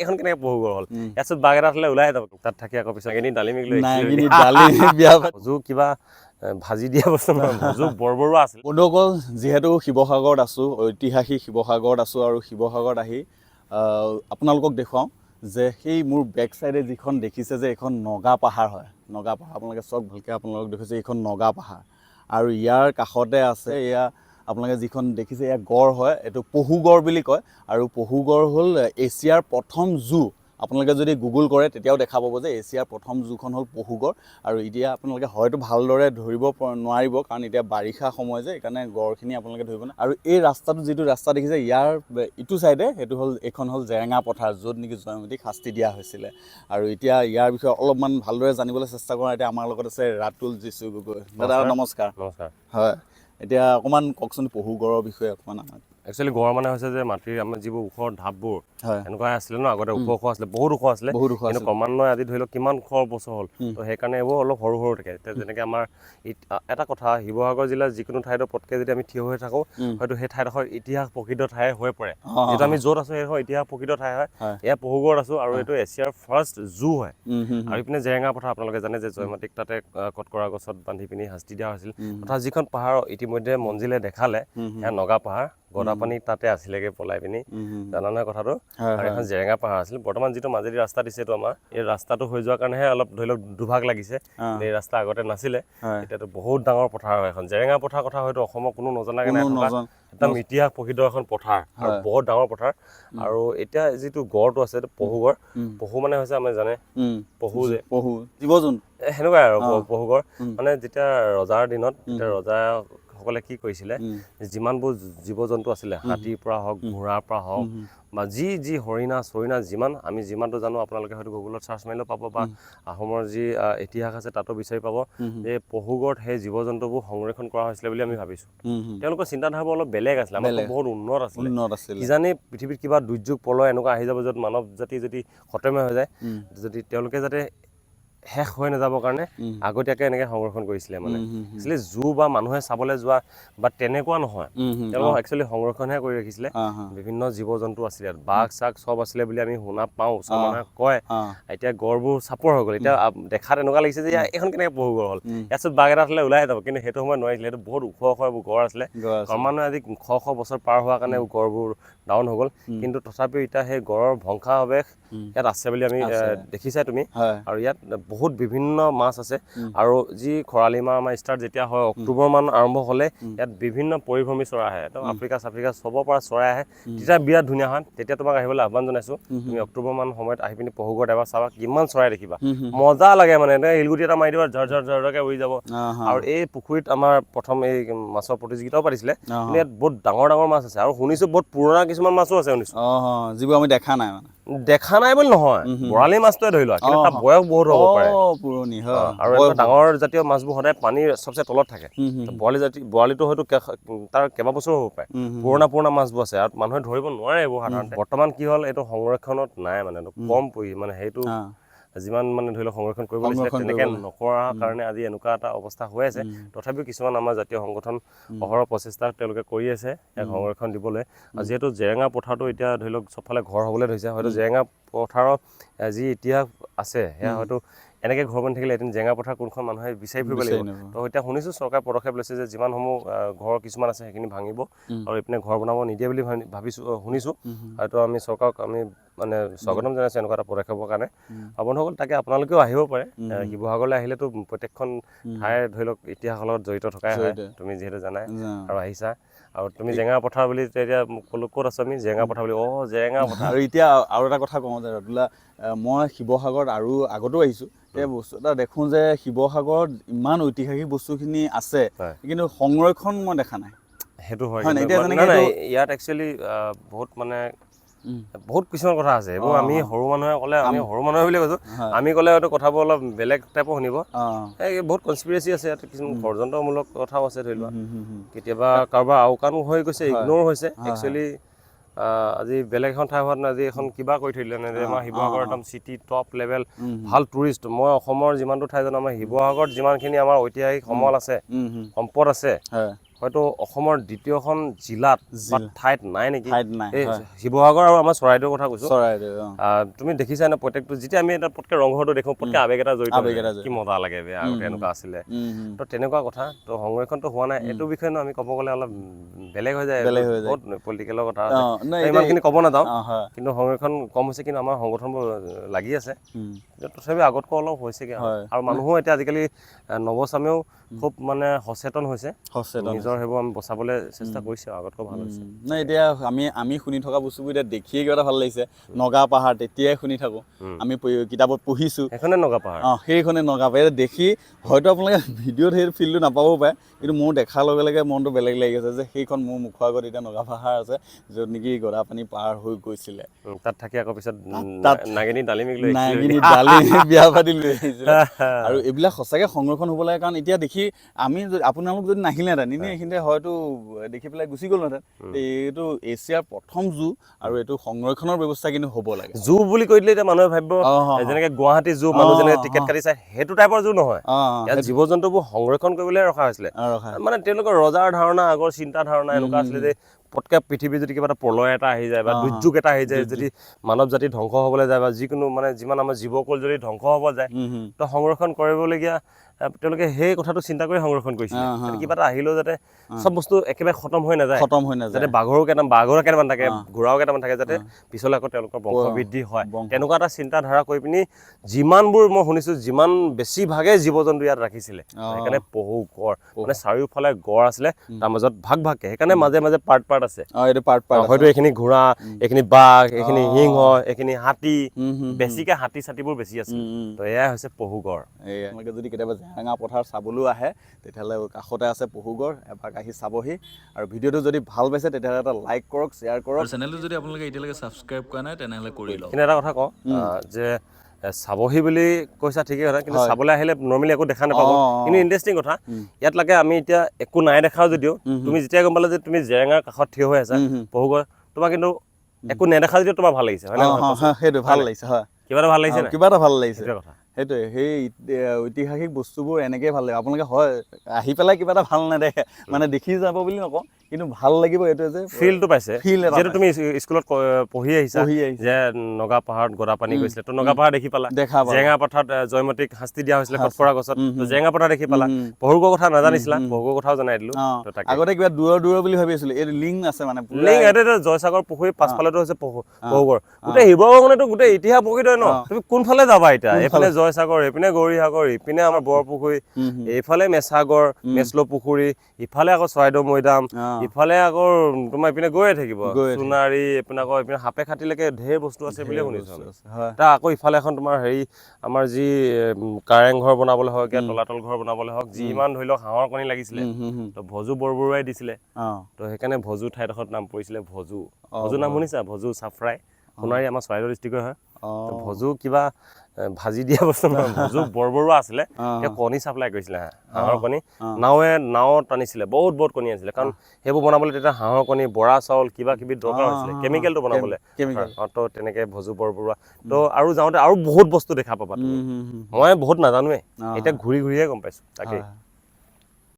এখন কেনেকৈ পহুগড় হ'ল ইয়াত বাঘ এটা হ'লে ওলাই যাব তাত থাকি আকৌ পিছত এনি ডালিমিক লৈ ভজু কিবা ভাজি দিয়া বস্তু ভজু বৰবৰুৱা আছিল। বন্ধুসকল, যিহেতু শিৱসাগৰত আছোঁ, ঐতিহাসিক শিৱসাগৰত আছোঁ আৰু শিৱসাগৰত আহি আপোনালোকক দেখুৱাওঁ যে সেই মোৰ বেক চাইডে যিখন দেখিছে যে এইখন নগা পাহাৰ হয়। নগা পাহাৰ আপোনালোকে চব ভালকৈ আপোনালোকক দেখিছে এইখন নগা পাহাৰ আৰু ইয়াৰ কাষতে আছে এয়া আপোনালোকে যিখন দেখিছে এয়া গড় হয়, এইটো পহুগড় বুলি কয় আৰু পহুগড় হ'ল এছিয়াৰ প্ৰথম জু। আপোনালোকে যদি গুগল কৰে তেতিয়াও দেখা পাব যে এছিয়াৰ প্ৰথম জুখন হ'ল পহুগড় আৰু এতিয়া আপোনালোকে হয়তো ভালদৰে ধৰিব নোৱাৰিব কাৰণ এতিয়া বাৰিষা সময় যে সেইকাৰণে গড়খিনি আপোনালোকে ধৰিব নোৱাৰে। আৰু এই ৰাস্তাটো যিটো ৰাস্তা দেখিছে ইয়াৰ ইটো চাইডে সেইটো হ'ল এইখন হ'ল জেৰেঙা পথাৰ, য'ত নেকি জয়মতীক শাস্তি দিয়া হৈছিলে। আৰু এতিয়া ইয়াৰ বিষয়ে অলপমান ভালদৰে জানিবলৈ চেষ্টা কৰা। এতিয়া আমাৰ লগত আছে ৰাতুল জিচু গগৈ। দাদা নমস্কাৰ। নমস্কাৰ। হয়, এতিয়া অকণমান কওকচোন পহুগড়ৰ বিষয়ে অকণমান আমাক। একচুৱেলি গড় মানে হৈছে যে মাটিৰ আমাৰ যিবোৰ ওখ ঢাপবোৰ এনেকুৱা আছিলে ন, আগতে ওখ ওখ আছিলে, বহুত ওখ আছিলে, কিন্তু ক্ৰমান্বয়ে আজি ধৰি লওক কিমান শ বছৰ হ'ল, তো সেইকাৰণে এইবোৰ অলপ সৰু সৰু থাকে। এতিয়া যেনেকৈ আমাৰ এটা কথা, শিৱসাগৰ জিলাৰ যিকোনো ঠাইতে পটকৈ যদি আমি থিয় হৈ থাকোঁ হয়তো সেই ঠাইডোখৰ ইতিহাস প্ৰকৃত ঠাই হৈ পৰে। যিহেতু আমি য'ত আছোঁ সেইডোখৰ ইতিহাস প্ৰকৃত ঠাই হয়। এয়া পহুগড়ত আছোঁ আৰু এইটো এছিয়াৰ ফাৰ্ষ্ট জু হয়। আৰু ইপিনে জেৰেঙা পথাৰ আপোনালোকে জানে যে জয়মতীক তাতে কটকৰা গছত বান্ধি পিনি শাস্তি দিয়া হৈছিল। তথা যিখন পাহাৰ ইতিমধ্যে মঞ্জিলে দেখালে সেয়া নগা পাহাৰ, গদাপানী তাতে আছিলেগৈ পলাই পিনি, জানা নহয় কথাটো। আৰু এখন জেৰেঙা পাহাৰ আছিল। বৰ্তমান যিটো মাজেদি ৰাস্তা দিছে এইটো আমাৰ, এই ৰাস্তাটো হৈ যোৱাৰ কাৰণেহে অলপ ধৰি লওক দুভাগ লাগিছে। এই ৰাস্তা আগতে নাছিলে, এতিয়াতো বহুত ডাঙৰ পথাৰ হয় এখন। জেৰেঙা পথাৰ কথা হয়তো অসমৰ কোনো নজনাকৈ নাই থকা, একদম ইতিহাস প্ৰসিদ্ধ এখন পথাৰ আৰু বহুত ডাঙৰ পথাৰ। আৰু এতিয়া যিটো গড়টো আছে এইটো পহুগড়। পহু মানে হৈছে আমি জানে পহু যে জীৱ-জন্তু সেনেকুৱাই আৰু পহুগড় মানে যেতিয়া ৰজাৰ দিনত তেতিয়া ৰজাসকলে কি কৰিছিলে, যিমানবোৰ জীৱ জন্তু আছিলে, হাতীৰ পৰা হওক, ঘোঁৰাৰ পৰা হওক বা যি হৰিণা চৰিণা আমি যিমানটো জানো, আপোনালোকে হয়তো গুগলত চাৰ্চ মাৰিলেও পাব বা আহোমৰ যি ইতিহাস আছে তাতো বিচাৰি পাব যে পহুগড়ত সেই জীৱ জন্তুবোৰ সংৰক্ষণ কৰা হৈছিলে বুলি আমি ভাবিছোঁ। তেওঁলোকৰ চিন্তাধাৰাবোৰ অলপ বেলেগ আছিলে, আমাতকৈ বহুত উন্নত আছিলে। কিজানি পৃথিৱীত কিবা দুৰ্যোগ প্ৰলয় এনেকুৱা আহি যাব য'ত মানৱ জাতি যদি খতমে হৈ যায়, যদি তেওঁলোকে যাতে শেষ হৈ নাযাবৰ কাৰণে আগতীয়াকৈ এনেকৈ সংৰক্ষণ কৰিছিলে। মানে একচুৱেলি জু বা মানুহে চাবলৈ যোৱা বা তেনেকুৱা নহয়, তেওঁলোকক একচুৱেলি সংৰক্ষণহে কৰি ৰাখিছিলে। বিভিন্ন জীৱ জন্তু আছিলে, বাঘ চাঘ চব আছিলে বুলি আমি শুনা পাওঁ, ওচৰৰ মানুহে কয়। এতিয়া গড়বোৰ চাপৰ হৈ গ'ল, এতিয়া দেখাত এনেকুৱা লাগিছে যে এইখন কেনেকৈ পহুগড় হ'ল, ইয়াত বাঘ এটা হ'লে ওলাই যাব, কিন্তু সেইটো সময়ত নোৱাৰিছিলে। সেইটো বহুত ওখ ওখ এইবোৰ গড় আছিলে। ক্ৰমান্বয়ে আজি শ বছৰ পাৰ হোৱাৰ কাৰণে গড়বোৰ ডাউন হৈ গ'ল, কিন্তু তথাপিও এতিয়া সেই গড়ৰ ধ্বংসাৱশেষ ইয়াত আছে বুলি আমি দেখিছাই তুমি। আৰু ইয়াত বহুত বিভিন্ন মাছ আছে। আৰু যি খৰালি মাহ আমাৰ ষ্টাৰ্ট যেতিয়া হয়, অক্টোবৰ মান আৰম্ভ হ'লে ইয়াত বিভিন্ন পৰিভ্ৰমী চৰাই আহে, একদম আফ্ৰিকা চাফ্ৰিকা চবৰ পৰা চৰাই আহে। তেতিয়া বিৰাট ধুনীয়া হয়। তেতিয়া তোমাক আহিবলৈ আহ্বান জনাইছোঁ। তুমি অক্টোবৰ মান সময়ত আহি পিনি পহুগড়ত এবাৰ চাবা, কিমান চৰাই দেখিবা, মজা লাগে। মানে শিলগুটি এটা মাৰি দিবা, ঝৰঝৰকৈ উৰি যাব। আৰু এই পুখুৰীত আমাৰ প্ৰথম এই মাছৰ প্ৰতিযোগিতাও পাতিছিলে, কিন্তু ইয়াত বহুত ডাঙৰ ডাঙৰ মাছ আছে। আৰু শুনিছোঁ বহুত পুৰণা কিছুমান মাছো আছে শুনিছোঁ, যিবোৰ আমি দেখা নাই। দেখা নাই বুলি নহয়, বৰালি মাছটোৱে ধৰি লোৱা, কিন্তু তাৰ বয়স বহুত হ'ব পাৰে পুৰণি। আৰু এনেকুৱা ডাঙৰ জাতীয় মাছবোৰ সদায় পানীৰ চবচে তলত থাকে। বৰালিটো হয়তো তাৰ কেইবাবছৰো হ'ব পাৰে। পুৰণা মাছবোৰ আছে আৰু মানুহে ধৰিব নোৱাৰে এইবোৰ সাধাৰণতে। বৰ্তমান কি হ'ল, এইটো সংৰক্ষণত নাই, মানে কম মানে সেইটো যিমান মানে ধৰি লওক সংৰক্ষণ কৰিব লাগিছিলে তেনেকৈ নকৰাৰ কাৰণে আজি এনেকুৱা এটা অৱস্থা হৈ আছে। তথাপিও কিছুমান আমাৰ জাতীয় সংগঠন অহৰহ প্ৰচেষ্টা তেওঁলোকে কৰি আছে ইয়াক সংৰক্ষণ দিবলৈ। আৰু যিহেতু জেৰেঙা পথাৰটো এতিয়া ধৰি লওক চবফালে ঘৰ হ'বলৈ ধৰিছে, হয়তো জেৰেঙা পথাৰৰ যি ইতিহাস আছে সেয়া হয়তো এনেকৈ ঘৰ বনি থাকিলে এদিন জেৰেঙা পথাৰ কোনখন মানুহে বিচাৰি ফুৰিব লাগিব। তো এতিয়া শুনিছোঁ চৰকাৰে পদক্ষেপ লৈছে যে যিমানসমূহ ঘৰ কিছুমান আছে সেইখিনি ভাঙিব আৰু এইপিনে ঘৰ বনাব নিদিয়ে বুলি শুনিছোঁ। হয়তো আমি চৰকাৰক আমি মানে স্বাগতম জনাইছোঁ এনেকুৱা এটা পদক্ষেপৰ কাৰণে। বন্ধুসকল, তাকে আপোনালোকেও আহিব পাৰে। শিৱসাগৰলৈ আহিলেতো প্ৰত্যেকখন ঠাইৰ ধৰি লওক ইতিহাসৰ লগত জড়িত থকাই হয়, তুমি যিহেতু জানাই আৰু আহিছা। আৰু তুমি জেৰেঙা পথাৰ বুলি এতিয়া মোক ক'লো, ক'ত আছোঁ আমি, জেৰেঙা পথাৰ বুলি। জেৰেঙা পথাৰ। আৰু এতিয়া আৰু এটা কথা কওঁ যে ৰাতুলা, মই শিৱসাগৰত আৰু আগতো আহিছোঁ, এই বস্তু এটা দেখোঁ যে শিৱসাগৰত ইমান ঐতিহাসিক বস্তুখিনি আছে, কিন্তু সংৰক্ষণ মই দেখা নাই। সেইটো হয়, ইয়াত একচুৱেলি বহুত মানে বহুত কিছুমান কথা আছে। এইবোৰ আমি সৰু মানুহে ক'লে, আমি সৰু মানুহে বুলি কৈছোঁ, আমি ক'লে হয়তো কথাবোৰ অলপ বেলেগ টাইপৰ শুনিব। এই বহুত কনস্পিৰেচি আছে ইয়াত, কিছুমান ষড়যন্ত্ৰমূলক কথাও আছে ধৰি লোৱা। কেতিয়াবা কাৰোবাৰ আওকাণ হৈ গৈছে, ইগন'ৰ হৈছে। একচুৱেলি আজি বেলেগ এখন ঠাই হোৱাত আজি এখন কিবা কৰি থৈ দিলে, আমাৰ শিৱসাগৰ একদম চিটি টপ লেভেল ভাল টুৰিষ্ট। মই অসমৰ যিমানটো ঠাই জানো, আমাৰ শিৱসাগৰত যিমানখিনি আমাৰ ঐতিহাসিক সমল আছে, সম্পদ আছে, হয়তো অসমৰ দ্বিতীয়খন জিলাত বা ঠাইত নাই নেকি ঠাইত নাই এই শিৱসাগৰ আৰু আমাৰ চৰাইদেউৰ কথা কৈছো চৰাইদেউ তুমি দেখিছা না প্ৰত্যেকটো যেতিয়া আমি এটা পটকে ৰংঘৰটো দেখো পটকে আবেগ এটা জড়িত কি মজা লাগে বে আগতে এনেকুৱা আছিলে তো তেনেকুৱা কথা তো সংৰক্ষণটো হোৱা নাই এইটো বিষয়ে আমি ক'ব গ'লে অলপ বেলেগ হৈ যায় বহুত পলিটিকেলৰ কথা আছে ইমানখিনি ক'ব নাযাওঁ কিন্তু সংৰক্ষণ কম হৈছে কিন্তু আমাৰ সংগঠনবোৰ লাগি আছে তথাপি আগতকৈ অলপ হৈছেগে আৰু মানুহো এতিয়া আজিকালি নৱচামেও খুব মানে সচেতন হৈছে নিজৰ সেইবোৰ আমি বচাবলৈ চেষ্টা কৰিছে আগতকৈ ভাল হৈছে নাই এতিয়া আমি শুনি থকা বস্তুবোৰ এতিয়া দেখিয়ে কিবা এটা ভাল লাগিছে নগা পাহাৰ তেতিয়াই শুনি থাকোঁ আমি কিতাপত পঢ়িছোঁ সেইখনে নগা পাহাৰ সেইখনে নগা পাহাৰ দেখি হয়তো আপোনালোকে ভিডিঅ'ত সেই ফিল্ডটো নাপাবও পাৰে কিন্তু মোৰ দেখাৰ লগে লগে মনটো বেলেগ লাগি গৈছে যে সেইখন মোৰ মুখৰ আগত এতিয়া নগা পাহাৰ আছে য'ত নেকি গদাপানী পাৰ হৈ গৈছিলে তাত থাকি আকৌ পিছত নাগিনী ডালিমিক বিয়া পাতি লৈ আহিছিলে আৰু এইবিলাক সঁচাকৈ সংৰক্ষণ হ'ব লাগে কাৰণ এতিয়া দেখি আমি আপোনালোক যদি নাহিলেহেঁতেন এনেই এইখিনিতে হয়তো দেখি পেলাই গুচি গ'লহেঁতেন এইটো এছিয়াৰ প্ৰথম জু আৰু এইটো সংৰক্ষণৰ ব্যৱস্থা কিন্তু হ'ব লাগে জু বুলি কৈ দিলে এতিয়া মানুহে ভাবিব যেনেকৈ গুৱাহাটী জু মানুহ যেনেকৈ টিকেট কাটি চাই সেইটো টাইপৰ জু নহয় ইয়াত জীৱ জন্তুবোৰ সংৰক্ষণ কৰিবলৈ ৰখা হৈছিলে মানে তেওঁলোকৰ ৰজাৰ ধাৰণা আগৰ চিন্তা ধাৰণা এনেকুৱা আছিলে যে পটকে পৃথিৱীত যদি কিবা এটা প্ৰলয় এটা আহি যায় বা দুৰ্যোগ এটা আহি যায় যদি মানৱ জাতি ধ্বংস হ'বলৈ যায় বা যিকোনো মানে যিমান আমাৰ জীৱকুল যদি ধ্বংস হ'ব যায় তো সংৰক্ষণ কৰিবলগীয়া তেওঁলোকে সেই কথাটো চিন্তা কৰি সংৰক্ষণ কৰিছিলে কিবা এটা আহিলেও যাতে চব বস্তু একেবাৰে খতম হৈ নাযায় যাতে বাঘৰো কেইটামান থাকে ঘোঁৰাও কেইটামান থাকে যাতে পিছলৈ আকৌ তেওঁলোকৰ বংশ বৃদ্ধি হয় তেনেকুৱা এটা চিন্তাধাৰা কৰি পিনি যিমানবোৰ মই শুনিছোঁ যিমান বেছিভাগে জীৱ জন্তু ইয়াত ৰাখিছিলে সেইকাৰণে পহু গড় মানে চাৰিওফালে গড় আছিলে তাৰ মাজত ভাগকে সেইকাৰণে মাজে মাজে পাৰ্ট আছে হয়তো এইখিনি ঘোঁৰা এইখিনি বাঘ এইখিনি সিংহ এইখিনি হাতী বেছিকে হাতী চাতিবোৰ বেছি আছে তো এয়াই হৈছে পহু গড় এনেকৈ যদি কেতিয়াবা জেৰেঙা পথাৰ চাবলৈও আহে তেতিয়াহ'লে কাষতে আছে পহুগড় এপাক আহি চাবহি আৰু ভিডিঅ'টো যদি ভাল পাইছে তেতিয়াহ'লে এটা লাইক কৰক শ্বেয়াৰ কৰক চেনেলটো যদি আপোনালোকে এতিয়ালৈকে ছাবস্ক্ৰাইব কৰা নাই তেনেহ'লে কৰি লওক কিন্তু এটা কথা কওঁ যে চাবহি বুলি কৈছা ঠিকেই কথা কিন্তু চাবলৈ আহিলে নৰ্মেলি একো দেখা নাপাব কিন্তু ইণ্টাৰেষ্টিং কথা ইয়াত লাগে আমি এতিয়া একো নাই দেখাও যদিও তুমি যেতিয়া গম পালা যে তুমি জেৰেঙাৰ কাষত থিয় হৈ আছা পহুগড় তোমাৰ কিন্তু একো নেদেখা যদিও তোমাৰ ভাল লাগিছে হয় সেইটো ভাল লাগিছে হয় কিবা এটা ভাল লাগিছে কিবা এটা ভাল লাগিছে কথা সেইটোৱে সেই ঐতিহাসিক বস্তুবোৰ এনেকেই ভাল লাগে আপোনালোকে হয় আহি পেলাই কিবা এটা ভাল নেদেখে মানে দেখি যাব বুলি নকওঁ কিন্তু ভাল লাগিব এইটোৱে যে ফিলটো পাইছে যিহেতু তুমি স্কুলত পঢ়ি আহিছা যে নগা পাহাৰত গদাপানী গৈছিলে তো নগা পাহাৰ দেখি পালা জেৰেঙা পথাৰত জয়মতীক শাস্তি দিয়া হৈছিলে খটখৰা গছত জেৰেঙা পথাৰ দেখি পালা পহুগড়ৰ কথা নাজানিছিলা পহুগড়ৰ কথাও জনাই দিলো আগতে কিবা দূৰৰ বুলি ভাবি আছিলো এইটো লিংক আছে মানে লিংক এইটো জয়সাগৰ পুখুৰীৰ পাছফালেতো হৈছে পহুগড় গোটেই শিৱসাগৰ মানেতো গোটেই ইতিহাস প্ৰকৃত হয় ন তুমি কোনফালে যাবা এতিয়া এইফালে জয়সাগৰ এইপিনে গৌৰীসাগৰ ইপিনে আমাৰ বৰপুখুৰী এইফালে মেছাগৰ মেছলো পুখুৰী ইফালে আকৌ চৰাইদেউ মৈদাম ইফালে আকৌ তোমাৰ ইপিনে গৈয়ে থাকিব সোণাৰী এইপিনে আকৌ ইপিনে সাপে খাটিলৈকে ঢেৰ বস্তু আছে বুলিয়ে শুনিছো তাৰ আকৌ ইফালে এখন তোমাৰ হেৰি আমাৰ যি কাৰেং ঘৰ বনাবলৈ হওক তলাতল ঘৰ বনাবলৈ হওক যিমান ধৰি লওক হাঁহৰ কণী লাগিছিলে তো ভজু বৰবৰুৱাই দিছিলে তো সেইকাৰণে ভজু ঠাইডোখৰত নাম পৰিছিলে ভজু নাম শুনিছা ভজু চাফৰাই সোণাৰী আমাৰ চৰাইদেউ ডিষ্ট্ৰিক্টৰ হয় ভজু কিবা ভাজি দিয়া বস্তু নহয় ভজু বৰবৰুৱা আছিলে তেওঁ কণী চাপ্লাই কৰিছিলে হাঁহৰ কণী নাৱত টানিছিলে বহুত কণী আছিলে কাৰণ সেইবোৰ বনাবলৈ তেতিয়া হাঁহৰ কণী বৰা চাউল কিবা কিবি দৰকাৰ হৈছিলে কেমিকেলটো বনাবলৈ তো তেনেকে ভজু বৰবৰুৱা তো আৰু যাওঁতে আৰু বহুত বস্তু দেখা পাবা মই বহুত নাজানোৱে এতিয়া ঘূৰিহে গম পাইছো তাকে